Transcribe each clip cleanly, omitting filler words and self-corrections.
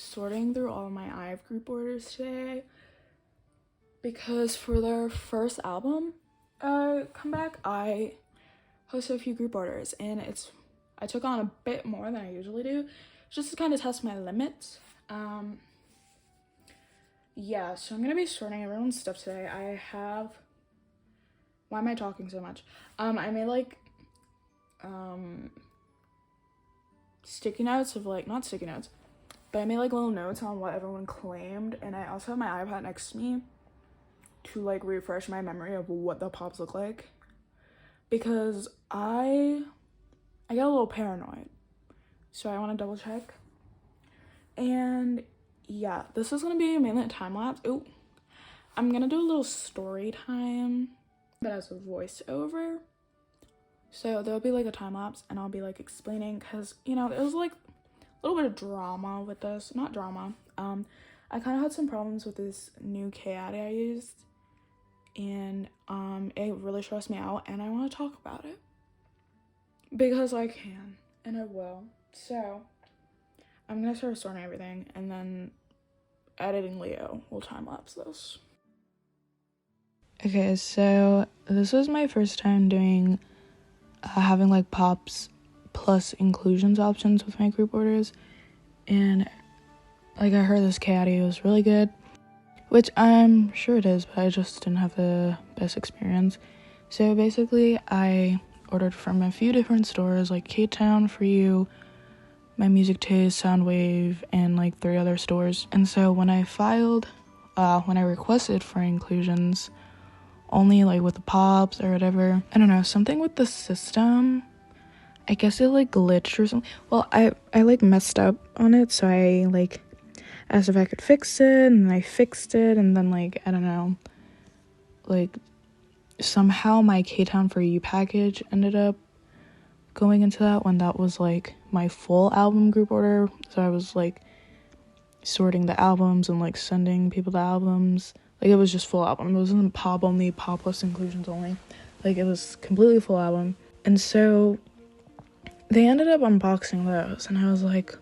sorting through all of my IVE group orders today because for their first album comeback, I hosted a few group orders, and I took on a bit more than I usually do, just to kind of test my limits. Yeah, so I'm gonna be sorting everyone's stuff today. Why am I talking so much? I made like sticky notes of like, not sticky notes, but I made like little notes on what everyone claimed, and I also have my iPad next to me to like refresh my memory of what the pops look like, because I get a little paranoid, so I want to double check. And yeah, this is gonna be mainly a time lapse. Ooh, I'm gonna do a little story time, but as a voiceover. So there'll be like a time lapse, and I'll be like explaining, because it was like a little bit of drama with this. Not drama. I kind of had some problems with this new KAD I used, and it really stressed me out, and I want to talk about it because I can and I will. So I'm gonna start sorting everything, and then editing Leo will time lapse this. Okay, so this was my first time doing having like pops plus inclusions options with my group orders, and like I heard this KAD was really good, which I'm sure it is, but I just didn't have the best experience. So basically I ordered from a few different stores, like ktown, For You, My Music Taste, Soundwave, and like 3 other stores. And so when I requested for inclusions, only like with the pops or whatever, I don't know, something with the system, I guess it like glitched or something. Well, I like messed up on it, so I like asked if I could fix it, and I fixed it, and then like, I don't know, like somehow my ktown For You package ended up going into that when that was like my full album group order. So I was like sorting the albums and like sending people the albums. Like it was just full album. It wasn't pop only, pop plus inclusions only. Like it was completely full album. And so they ended up unboxing those, and I was like,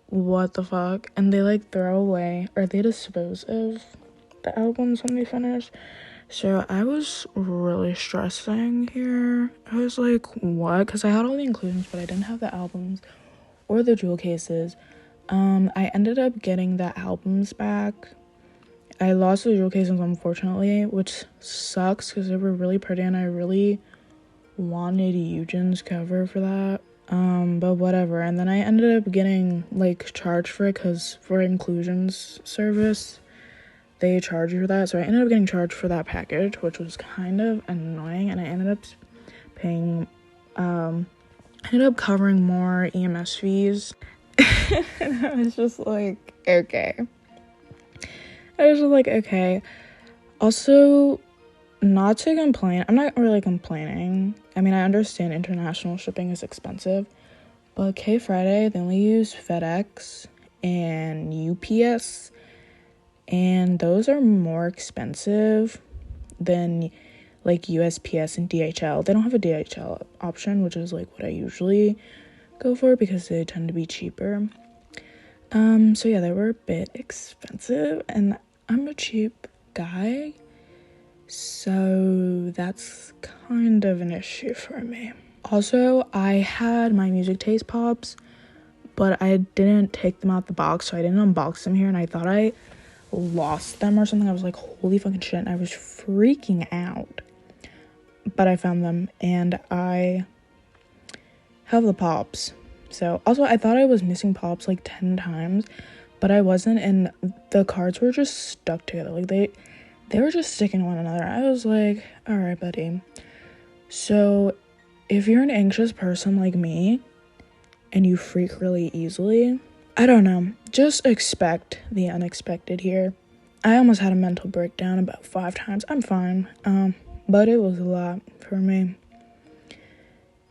what the fuck? And they like throw away, or they dispose of the albums when they finish. So I was really stressing here. I was like, what? Because I had all the inclusions, but I didn't have the albums or the jewel cases. I ended up getting the albums back. I lost the jewel cases, unfortunately, which sucks because they were really pretty, and I really wanted Eugen's cover for that. But whatever. And then I ended up getting like charged for it, because for inclusions service they charge you for that. So I ended up getting charged for that package, which was kind of annoying, and I ended up paying covering more EMS fees. And I was just like, okay. Also, not to complain, I'm not really complaining. I mean, I understand international shipping is expensive, but Friday, they only use FedEx and UPS, and those are more expensive than like USPS and DHL. They don't have a DHL option, which is like what I usually go for because they tend to be cheaper. So yeah, they were a bit expensive, and I'm a cheap guy, so that's kind of an issue for me. Also, I had my Music Taste pops, but I didn't take them out the box, so I didn't unbox them here, and I thought I lost them or something. I was like, holy fucking shit, and I was freaking out. But I found them, and I have the pops. So, also, I thought I was missing pops like 10 times, but I wasn't, and the cards were just stuck together. Like, they were just sticking to one another. I was like, alright, buddy. So, if you're an anxious person like me, and you freak really easily, I don't know, just expect the unexpected here. I almost had a mental breakdown about 5 times. I'm fine, but it was a lot for me.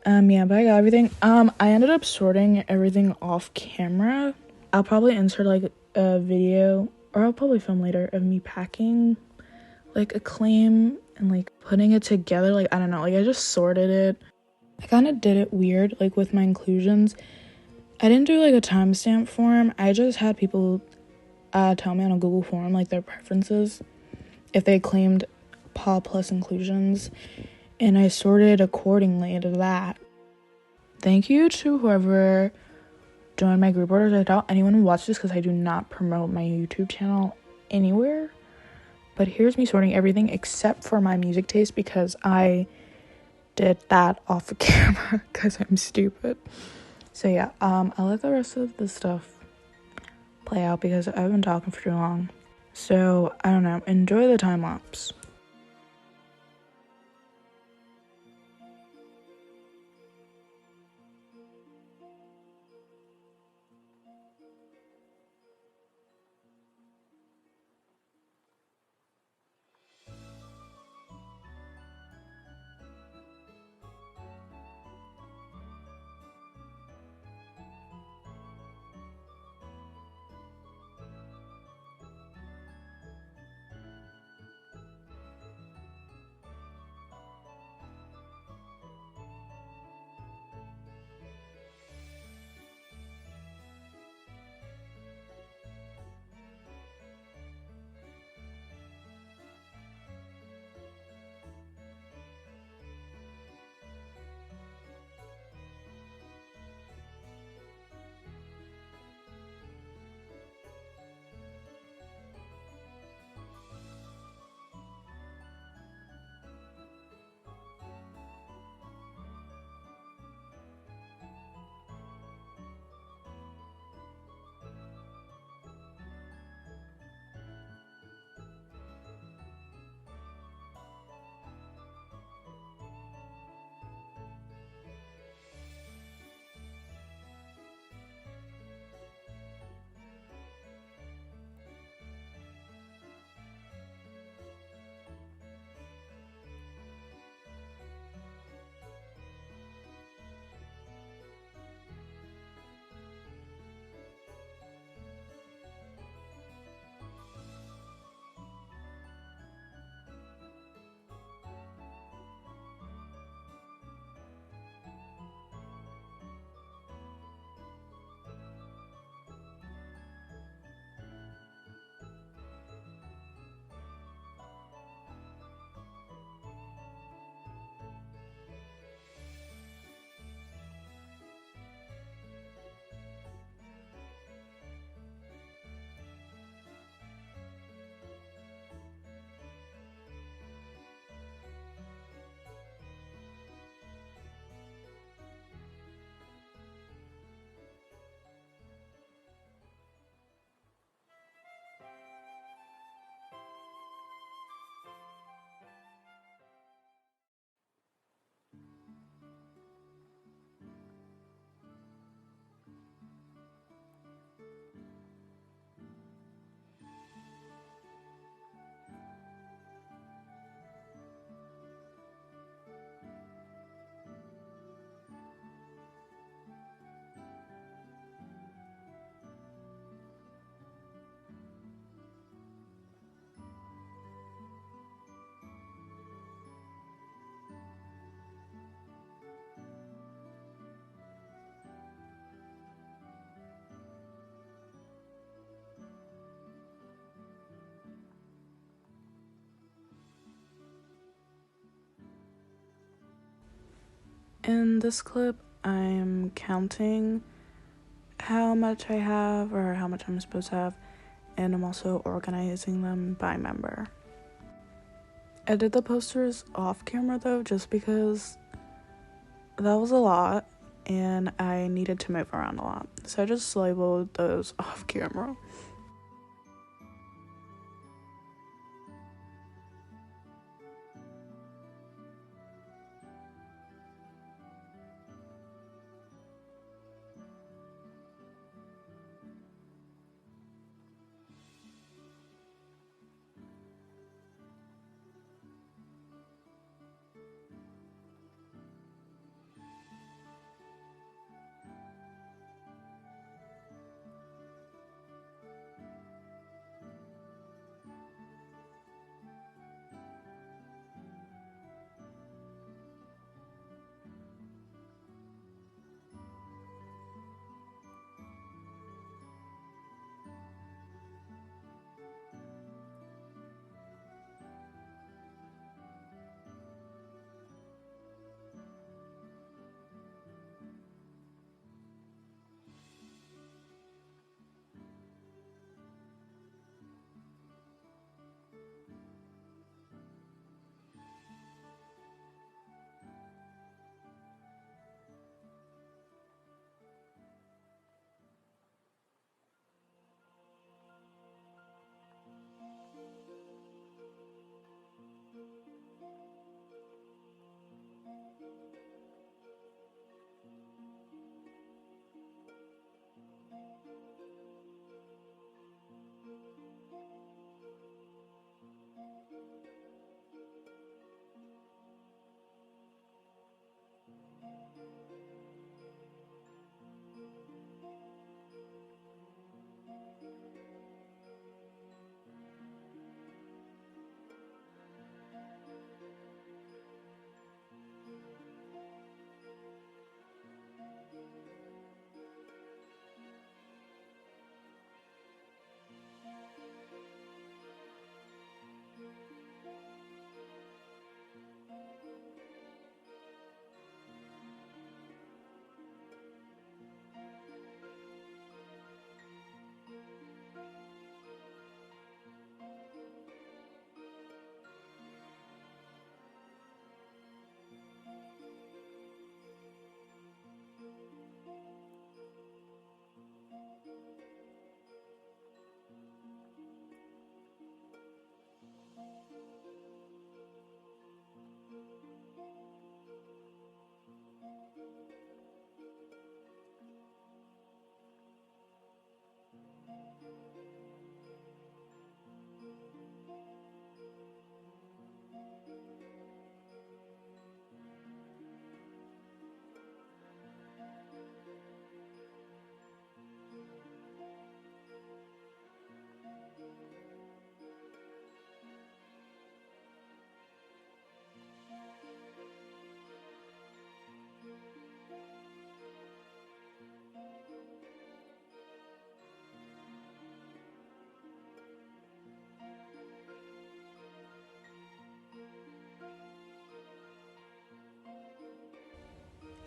Yeah, but I got everything. I ended up sorting everything off camera. I'll probably insert like a video, or I'll probably film later, of me packing like a claim and like putting it together. Like, I don't know, like I just sorted it. I kind of did it weird, like with my inclusions. I didn't do like a timestamp form. I just had people tell me on a Google form like their preferences if they claimed paw plus inclusions, and I sorted accordingly to that. Thank you to whoever joined my group orders. I doubt anyone will watch this because I do not promote my YouTube channel anywhere. But here's me sorting everything except for my music taste because I did that off the camera because I'm stupid. So yeah, I'll let the rest of the stuff play out because I've been talking for too long. So I don't know, enjoy the time lapse. In this clip, I'm counting how much I have or how much I'm supposed to have, and I'm also organizing them by member. I did the posters off camera though, just because that was a lot and I needed to move around a lot. So I just labeled those off camera.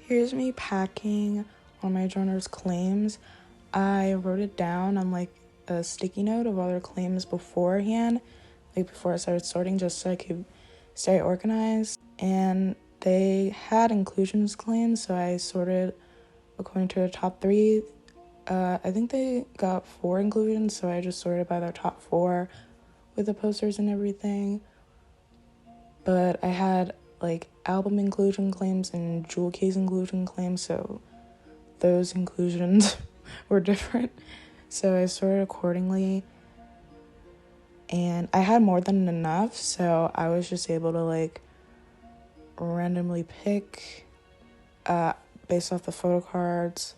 Here's me packing on my joiner's claims. I wrote it down on like a sticky note of all their claims beforehand, like before I started sorting, just so I could stay organized. And they had inclusions claims, so I sorted according to the top three. I think they got 4 inclusions, so I just sorted by their top 4 with the posters and everything. But I had like album inclusion claims and jewel case inclusion claims, so those inclusions were different. So I sorted accordingly, and I had more than enough, so I was just able to like randomly pick based off the photo cards.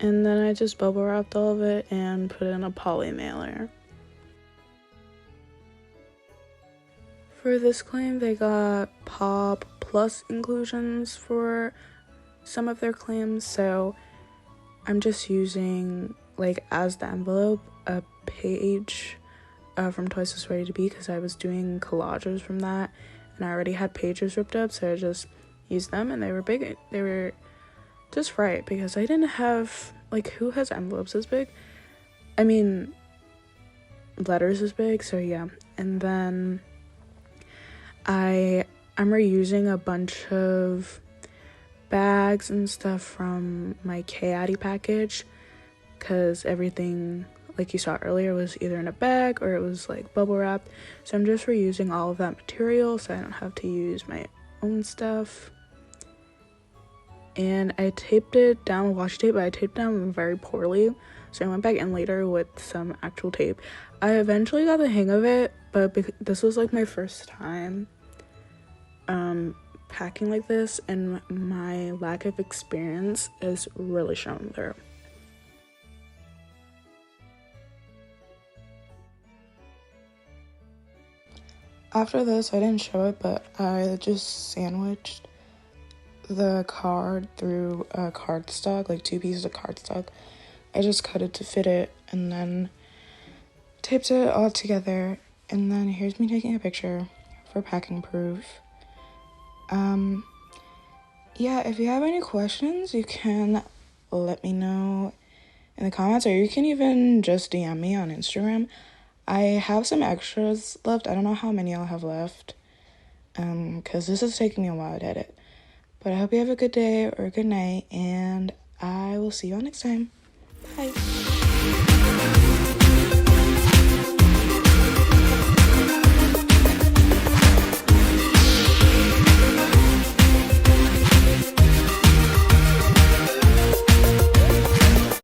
And then I just bubble wrapped all of it and put it in a poly mailer. For this claim, they got pop plus inclusions for some of their claims, so I'm just using, like, as the envelope, a page from Twice as Ready to Be, because I was doing collages from that, and I already had pages ripped up, so I just used them, and they were big. They were just right, because I didn't have, like, who has envelopes this big? I mean, letters is big, so yeah. And then I'm reusing a bunch of bags and stuff from my K-Addy package, because everything, like you saw earlier, was either in a bag or it was like bubble wrapped, so I'm just reusing all of that material so I don't have to use my own stuff. And I taped it down with washi tape, but I taped it down very poorly, so I went back in later with some actual tape. I eventually got the hang of it, but this was like my first time packing like this, and my lack of experience is really shown there. After this, I didn't show it, but I just sandwiched the card through a cardstock, like 2 pieces of cardstock. I just cut it to fit it and then taped it all together. And then here's me taking a picture for packing proof. Yeah, if you have any questions, you can let me know in the comments, or you can even just DM me on Instagram. I have some extras left. I don't know how many I'll have left, because this is taking me a while to edit. But I hope you have a good day or a good night, and I will see you all next time. Bye.